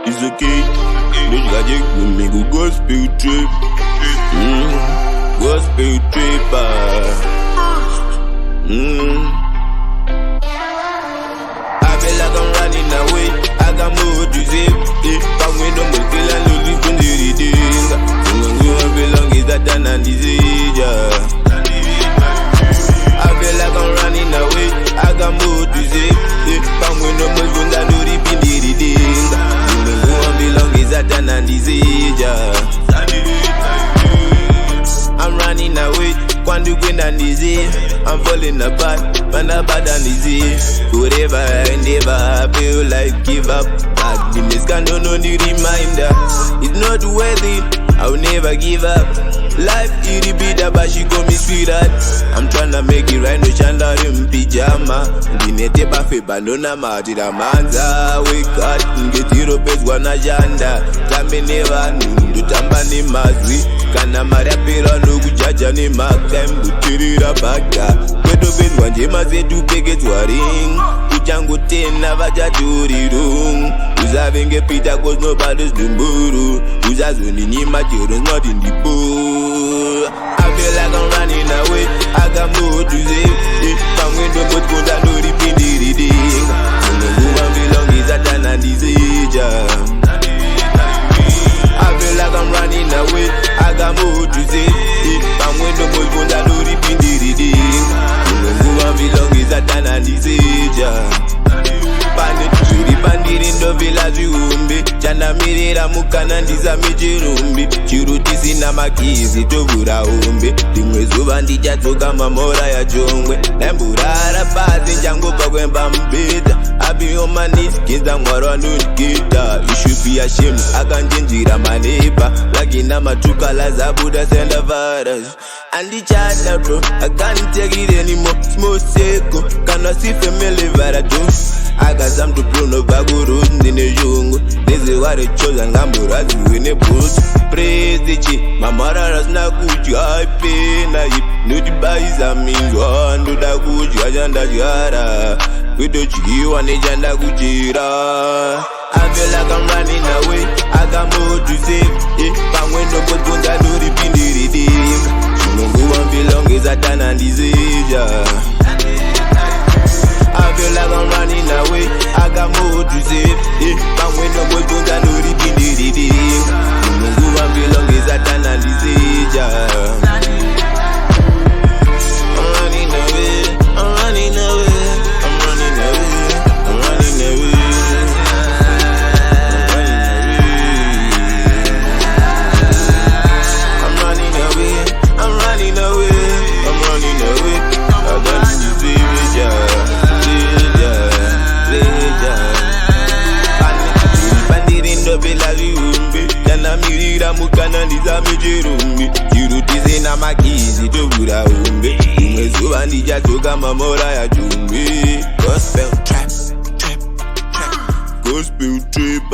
It's okay. Don't you gotta me go gospel trip. Gospel trip. I feel like I'm running away. I got more to say. Come with them, we'll kill and lose from the reading. You won't belong is that and disease. I feel like I'm running away. I got more to say. Come with them, we'll kill and lose from the reading. You won't belong is that and disease. I'm running away. Quando win and easy, I'm falling apart. Man, I'm bad and easy. Forever and ever, I feel like give up. But the miss can don't know the reminder. It's not worth it, I'll never give up. Life is bitter, but she call me sweetheart. I'm tryna make it right, no chandler in pyjama. Dinete bafe banana matira manza. Wake up, get your best wana janda. Tambe never knew, tamba ni mazwi. Kana maria pera no kujaja ni makem butirira baka. Kwedo bes wanje mazetu peke twaring. Kujango tena vajadurirung. Uzavenge pita cause nobody's dumburu. Uzazuni ni materials not in the book. I feel like I'm running away. I got more to say. Come with the boat, go down to the pindiri. Who won't belong is a tan and disease. I feel like I'm running away. I got more to say. Come with the boat, go down to the pindiri. Who won't belong is a tan and disease. Bandiri ndo vila ziumbi. Chana mirira mukana ndiza mijirumbi. Chirutisi na makizi tuvura umbi. Dimwe zuva ndijatoka mamora ya jongwe. Nemburara bazi njangupa kwemba mbita. I be on my knees, kids I'm waron kita. You should be ashamed, I can't change my neighbor. Lakina matuka la zabuda send a virus. And the child bro, I can't take it anymore. Small seko, cannot see family varato. I got some to blow no baguru in the jungle. This is what I chose and Gambura in a boot. Praise the chief, my mother has not good you I pay. Now you know the buys I mean one do that good you agenda jara. We don't you want agenda gujira. I feel like I'm running away. I got more to say. But when the boat goes I know the pindiri. Who won't belong is a tan and disease. I feel like I'm running away. I got more to say. But when the boat goes I know the pindiri. Who won't belong is a tan and disease. I'm running away. I'm running away. I'm running away. I'm running away. I'm running away. I'm running away. I'm running away. I don't see Bandiri ndo vila viumbi. Jana mirira mukana ndiza mijirumbi. Chirutizi na makizi tuvura umbi. Umwezuva ndijatoka mamora ya jumbi. Gospel trap, trap, trap. Gospel trap,